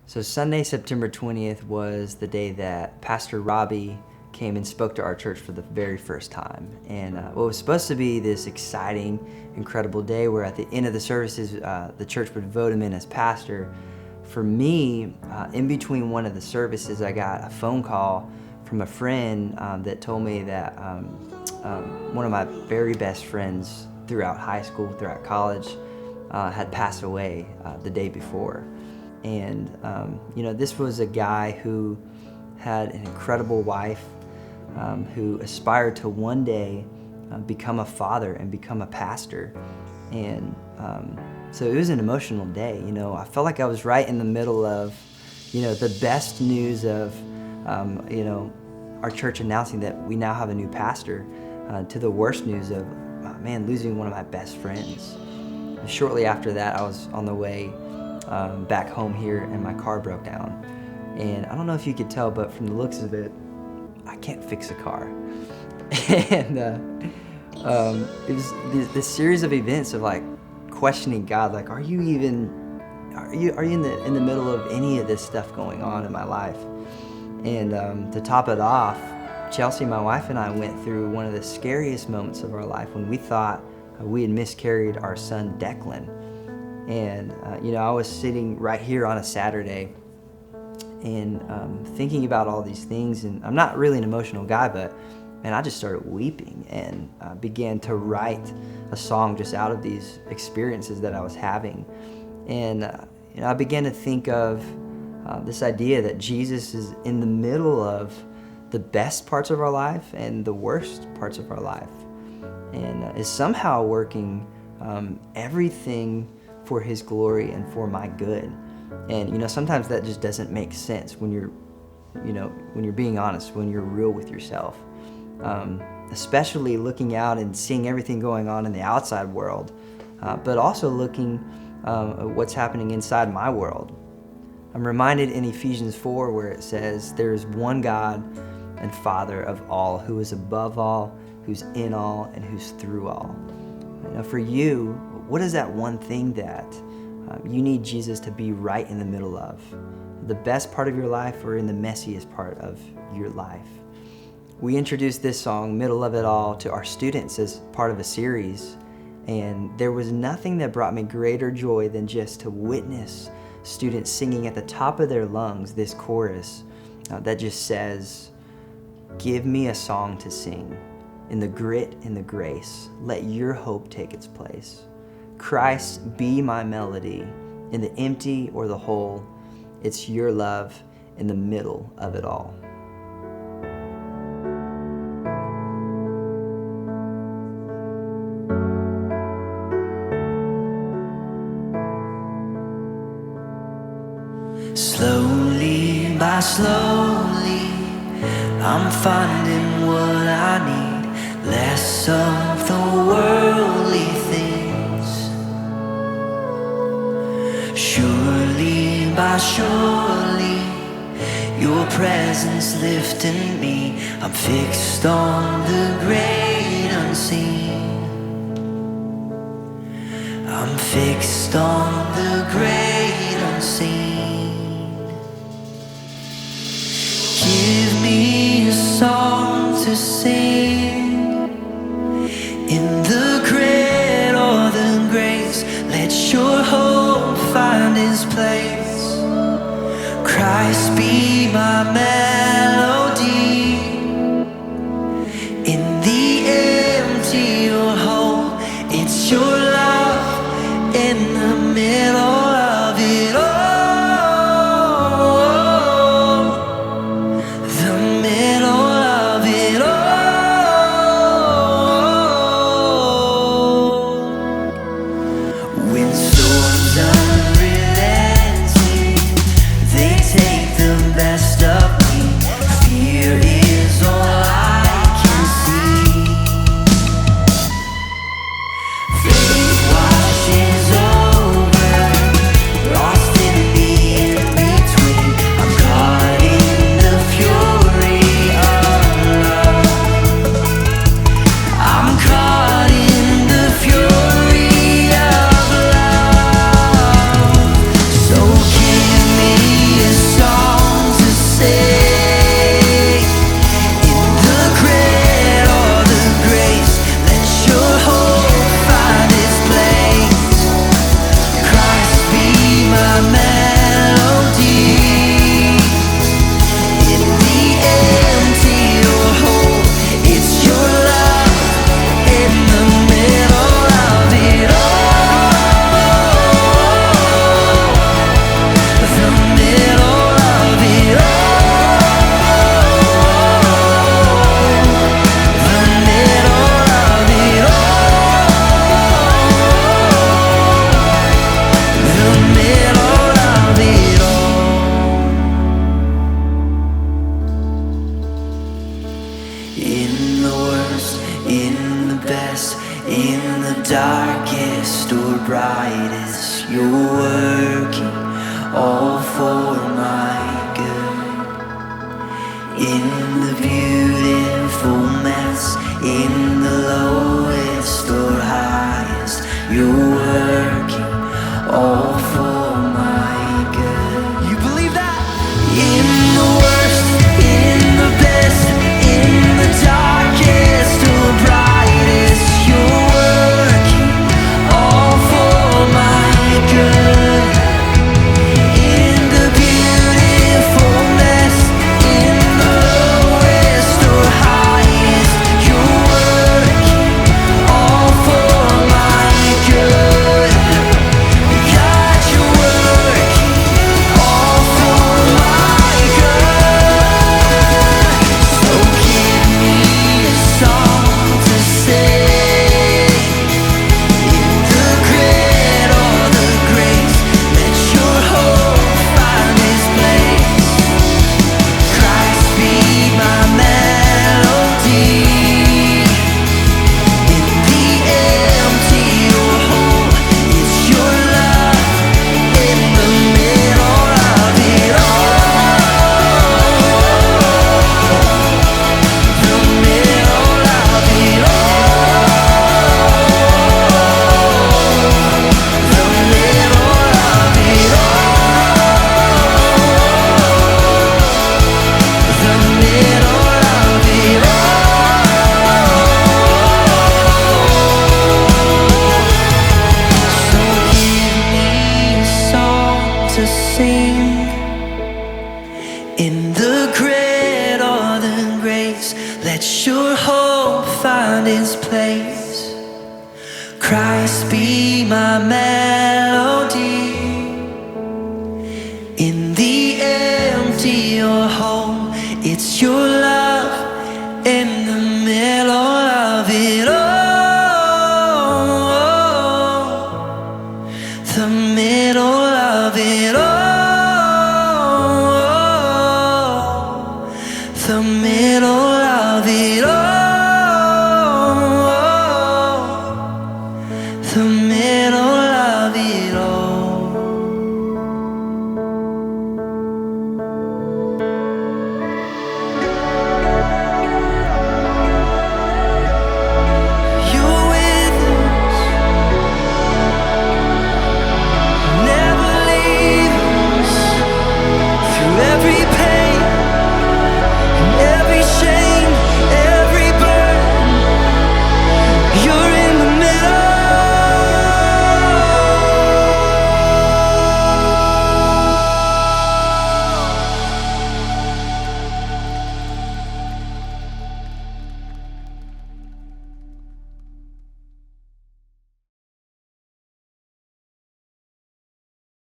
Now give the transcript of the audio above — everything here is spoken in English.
So Sunday, September 20th was the day that Pastor Robbie came and spoke to our church for the very first time. And what was supposed to be this exciting, incredible day where at the end of the services, the church would vote him in as pastor. For me, in between one of the services, I got a phone call from a friend that told me that one of my very best friends throughout high school, throughout college, had passed away the day before. And, this was a guy who had an incredible wife, who aspired to one day become a father and become a pastor. And so it was an emotional day. I felt like I was right in the middle of, the best news of, our church announcing that we now have a new pastor, to the worst news of, losing one of my best friends. Shortly after that, I was on the way back home here, and my car broke down. And I don't know if you could tell, but from the looks of it, I can't fix a car. And it was this series of events of questioning God, are you in the middle of any of this stuff going on in my life? And to top it off, Chelsea, my wife, and I went through one of the scariest moments of our life when we thought we had miscarried our son Declan. And I was sitting right here on a Saturday and thinking about all these things, and I'm not really an emotional guy, but I just started weeping and began to write a song just out of these experiences that I was having. And I began to think of this idea that Jesus is in the middle of the best parts of our life and the worst parts of our life, and is somehow working everything for his glory and for my good. And sometimes that just doesn't make sense when you're being honest, when you're real with yourself, especially looking out and seeing everything going on in the outside world, but also looking at what's happening inside my world. I'm reminded in Ephesians 4 where it says, "There is one God and Father of all, who is above all, who's in all, and who's through all." For you, what is that one thing that you need Jesus to be right in the middle of? The best part of your life or in the messiest part of your life? We introduced this song, Middle of It All, to our students as part of a series. And there was nothing that brought me greater joy than just to witness students singing at the top of their lungs this chorus that just says, "Give me a song to sing. In the grit, in the grace, let your hope take its place. Christ, be my melody. In the empty or the whole, it's your love in the middle of it all." Slowly by slowly, I'm finding what I need, less of the worldly things. Surely by surely, your presence lifting me, I'm fixed on the great unseen. I'm fixed on the great unseen. Give me a song to sing. In the grit or the grace, let your hope find its place. Christ be my melody. In the empty or whole, it's your love in the middle of it all. Best of me, to sing. In the great or the grace, let your hope find its place. Christ be my melody. In the empty or whole, it's your life